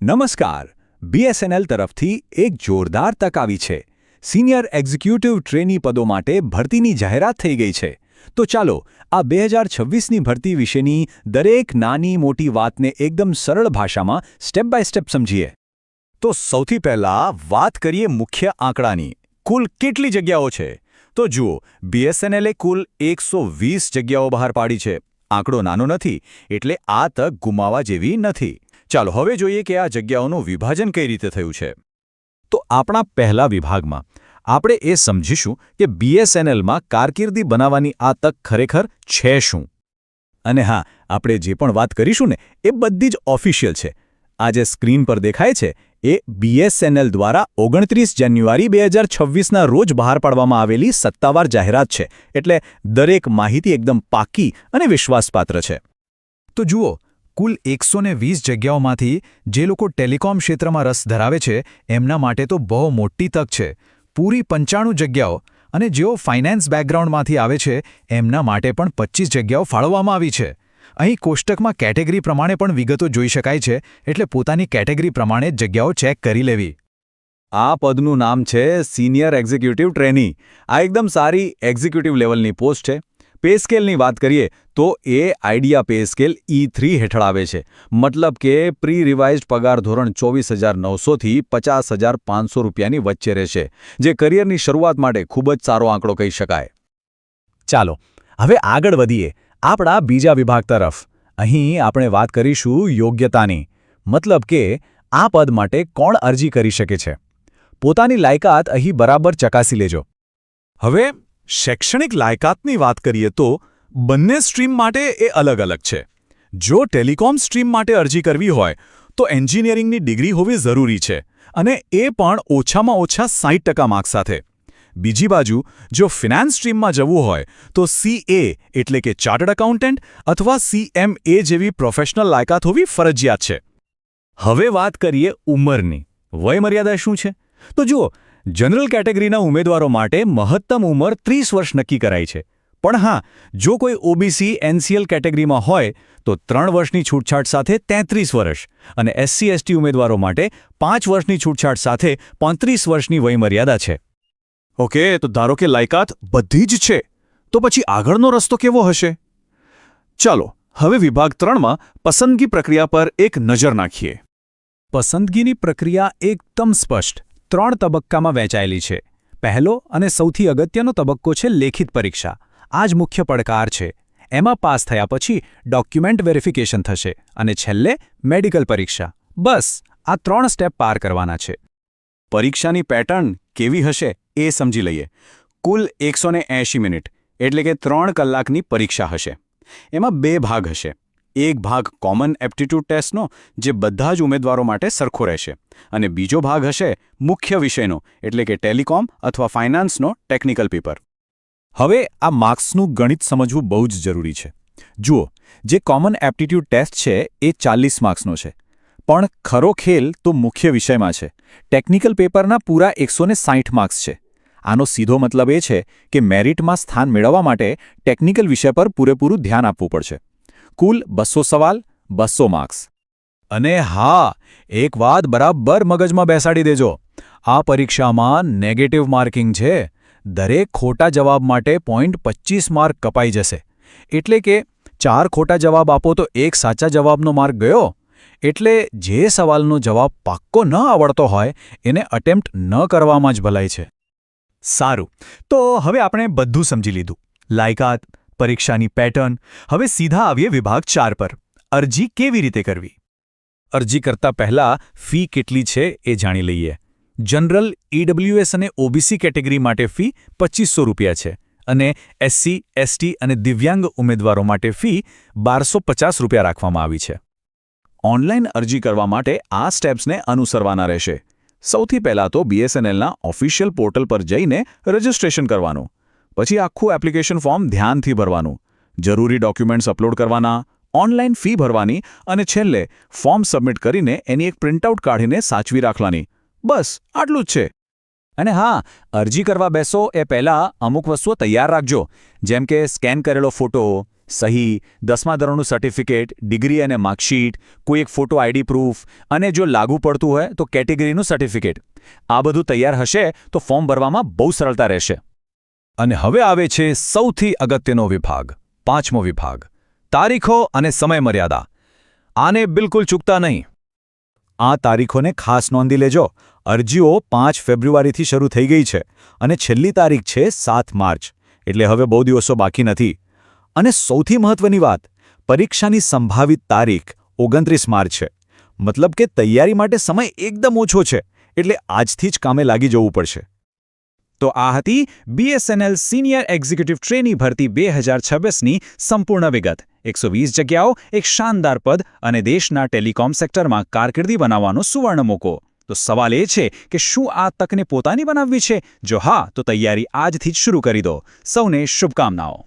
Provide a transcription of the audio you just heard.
નમસ્કાર. બીએસએનએલ તરફથી એક જોરદાર તક આવી છે. સિનિયર એક્ઝિક્યુટિવ ટ્રેની પદો માટે ભરતીની જાહેરાત થઈ ગઈ છે. તો ચાલો આ 2026ની ભરતી વિશેની દરેક નાની મોટી વાતને એકદમ સરળ ભાષામાં સ્ટેપ બાય સ્ટેપ સમજીએ. તો સૌથી પહેલાં વાત કરીએ મુખ્ય આંકડાની. કુલ કેટલી જગ્યાઓ છે? તો જુઓ, બીએસએનએલે કુલ 120 જગ્યાઓ બહાર પાડી છે. આંકડો નાનો નથી, એટલે આ તક ગુમાવવા જેવી નથી. ચાલો હવે જોઈએ કે આ જગ્યાઓનું વિભાજન કઈ રીતે થયું છે. તો આપણા પહેલા વિભાગમાં આપણે એ સમજીશું કે બીએસએનએલમાં કારકિર્દી બનાવવાની આ તક ખરેખર છે શું. અને હા, આપણે જે પણ વાત કરીશું ને એ બધી જ ઓફિશિયલ છે. આ જે સ્ક્રીન પર દેખાય છે એ બીએસએનએલ દ્વારા 29 જાન્યુઆરી 2026ના રોજ બહાર પાડવામાં આવેલી સત્તાવાર જાહેરાત છે. એટલે દરેક માહિતી એકદમ પાકી અને વિશ્વાસપાત્ર છે. તો જુઓ, કુલ 120 જગ્યાઓમાંથી જે લોકો ટેલિકોમ ક્ષેત્રમાં રસ ધરાવે છે એમના માટે તો બહુ મોટી તક છે. પૂરી 95 જગ્યાઓ. અને જેઓ ફાઇનાન્સ બેકગ્રાઉન્ડમાંથી આવે છે એમના માટે પણ 25 જગ્યાઓ ફાળવવામાં આવી છે. અહીં કોષ્ટકમાં કેટેગરી પ્રમાણે પણ વિગતો જોઈ શકાય છે, એટલે પોતાની કેટેગરી પ્રમાણે જગ્યાઓ ચેક કરી લેવી. આ પદનું નામ છે સિનિયર એક્ઝિક્યુટિવ ટ્રેની. આ એકદમ સારી એક્ઝિક્યુટિવ લેવલની પોસ્ટ છે. પે સ્કેલની વાત કરીએ તો એ આઈડિયા પે સ્કેલ E3 હેઠળ આવે છે. મતલબ કે પ્રી રિવાઇઝ્ડ પગાર ધોરણ 24,900થી 50,500 રૂપિયાની વચ્ચે રહેશે, જે કરિયરની શરૂઆત માટે ખૂબ જ સારો આંકડો કહી શકાય. ચાલો હવે આગળ વધીએ આપણા બીજા વિભાગ તરફ. અહીં આપણે વાત કરીશું યોગ્યતાની. મતલબ કે આ પદ માટે કોણ અરજી કરી શકે છે. પોતાની લાયકાત અહીં બરાબર ચકાસી લેજો. હવે શૈક્ષણિક લાયકાતની વાત કરીએ તો બંને સ્ટ્રીમ માટે એ અલગ અલગ છે. જો ટેલિકોમ સ્ટ્રીમ માટે અરજી કરવી હોય તો એન્જિનિયરિંગની ડિગ્રી હોવી જરૂરી છે, અને એ પણ ઓછામાં ઓછા 60% માર્ક્સ સાથે. બીજી બાજુ જો ફિનાન્સ સ્ટ્રીમમાં જવું હોય તો CA એટલે કે ચાર્ટર્ડ એકાઉન્ટન્ટ અથવા CMA જેવી પ્રોફેશનલ લાયકાત હોવી ફરજિયાત છે. હવે વાત કરીએ ઉંમરની. વયમર્યાદા શું છે? તો જુઓ, જનરલ કેટેગરીના ઉમેદવારો માટે મહત્તમ ઉંમર 30 વર્ષ નક્કી કરાઈ છે. પણ હા, જો કોઈ OBC NCL કેટેગરીમાં હોય તો 3 વર્ષની છૂટછાટ સાથે 33 વર્ષ, અને SC/ST ઉમેદવારો માટે 5 વર્ષની છૂટછાટ સાથે 35 વર્ષની વયમર્યાદા છે. ઓકે, તો ધારો કે લાયકાત બધી જ છે, તો પછી આગળનો રસ્તો કેવો હશે? ચાલો હવે વિભાગ 3માં પસંદગી પ્રક્રિયા પર એક નજર નાખીએ. પસંદગીની પ્રક્રિયા એકદમ સ્પષ્ટ 3 તબક્કામાં વહેંચાયેલી છે. પહેલો અને સૌથી અગત્યનો તબક્કો છે લેખિત પરીક્ષા. આ જ મુખ્ય પડકાર છે. એમાં પાસ થયા પછી ડોક્યુમેન્ટ વેરિફિકેશન થશે, અને છેલ્લે મેડિકલ પરીક્ષા. બસ આ 3 સ્ટેપ પાર કરવાના છે. પરીક્ષાની પેટર્ન કેવી હશે એ સમજી લઈએ. કુલ 180 મિનિટ એટલે કે 3 કલાકની પરીક્ષા હશે. એમાં 2 ભાગ હશે. એક ભાગ કોમન એપ્ટિટ્યૂડ ટેસ્ટનો, જે બધા જ ઉમેદવારો માટે સરખો રહેશે, અને બીજો ભાગ હશે મુખ્ય વિષયનો, એટલે કે ટેલિકોમ અથવા ફાઇનાન્સનો ટેકનિકલ પેપર. હવે આ માર્ક્સનું ગણિત સમજવું બહુ જ જરૂરી છે. જુઓ, જે કોમન એપ્ટિટ્યૂડ ટેસ્ટ છે એ 40 માર્ક્સનો છે, પણ ખરો ખેલ તો મુખ્ય વિષયમાં છે. ટેકનિકલ પેપરના પૂરા 160 માર્ક્સ છે. આનો સીધો મતલબ એ છે કે મેરિટમાં સ્થાન મેળવવા માટે ટેકનિકલ વિષય પર પૂરેપૂરું ધ્યાન આપવું પડશે. કુલ 200 સવાલ, 200 માર્ક્સ. અને હા, એક વાત બરાબર મગજમાં બેસાડી દેજો. આ પરીક્ષામાં નેગેટિવ માર્કિંગ છે. દરેક ખોટા જવાબ માટે 0.25 માર્ક કપાઈ જશે. એટલે કે 4 ખોટા જવાબ આપો તો 1 સાચા જવાબનો માર્ક ગયો. એટલે જે સવાલનો જવાબ પાક્કો ન આવડતો હોય એને અટેમ્પ્ટ ન કરવામાં જ ભલાઈ છે. સારું, તો હવે આપણે બધું સમજી લીધું. લાયકાત, પરીક્ષાની પેટર્ન. હવે સીધા આવીએ વિભાગ 4 પર. અરજી કેવી રીતે કરવી? અરજી કરતા પહેલા ફી કેટલી છે એ જાણી લઈએ. જનરલ, EWS અને OBC કેટેગરી માટે ફી 2500 રૂપિયા છે, અને SC, ST અને દિવ્યાંગ ઉમેદવારો માટે ફી 1250 રૂપિયા રાખવામાં આવી છે. ઓનલાઈન અરજી કરવા માટે આ સ્ટેપ્સને અનુસરવાના રહેશે. સૌથી પહેલાં તો BSNLના ઓફિશિયલ પોર્ટલ પર જઈને રજિસ્ટ્રેશન કરવાનું. પછી આખું એપ્લિકેશન ફોર્મ ધ્યાનથી ભરવાનું. જરૂરી ડોક્યુમેન્ટ્સ અપલોડ કરવાના, ઓનલાઈન ફી ભરવાની, અને છેલ્લે ફોર્મ સબમિટ કરીને એની એક પ્રિન્ટઆઉટ કાઢીને સાચવી રાખવાની. બસ આટલું જ છે. અને હા, અરજી કરવા બેસો એ પહેલાં અમુક વસ્તુઓ તૈયાર રાખજો, જેમ કે સ્કેન કરેલો ફોટો, સહી, 10મા ધોરણનું સર્ટિફિકેટ, ડિગ્રી અને માર્કશીટ, કોઈ એક ફોટો આઈડી પ્રૂફ અને જો લાગુ પડતું હોય તો કેટેગરીનું સર્ટિફિકેટ. આ બધું તૈયાર હશે તો ફોર્મ ભરવામાં બહુ સરળતા રહેશે. અને હવે આવે છે સૌથી અગત્યનો વિભાગ, 5મો વિભાગ, તારીખો અને સમયમર્યાદા. આને બિલકુલ ચૂકતા નહીં. આ તારીખોને ખાસ નોંધી લેજો. અરજીઓ 5 ફેબ્રુઆરીથી શરૂ થઈ ગઈ છે અને છેલ્લી તારીખ છે 7 માર્ચ, એટલે હવે બહુ દિવસો બાકી નથી. અને સૌથી મહત્વની વાત, પરીક્ષાની સંભવિત તારીખ 29 માર્ચ છે. મતલબ કે તૈયારી માટે સમય એકદમ ઓછો છે, એટલે આજથી જ કામે લાગી જવું પડશે. તો આ હતી BSNL સિનિયર એક્ઝિક્યુટિવ ટ્રેની ભરતી 2026ની સંપૂર્ણ વિગત. 120 જગ્યાઓ, એક શાનદાર પદ અને દેશના ટેલિકોમ સેક્ટરમાં કારકિર્દી બનાવવાનો સુવર્ણ મોકો. તો સવાલ એ છે કે શું આ તકને પોતાની બનાવવી છે? જો હા, તો તૈયારી આજથી જ શરૂ કરી દો. સૌને શુભકામનાઓ.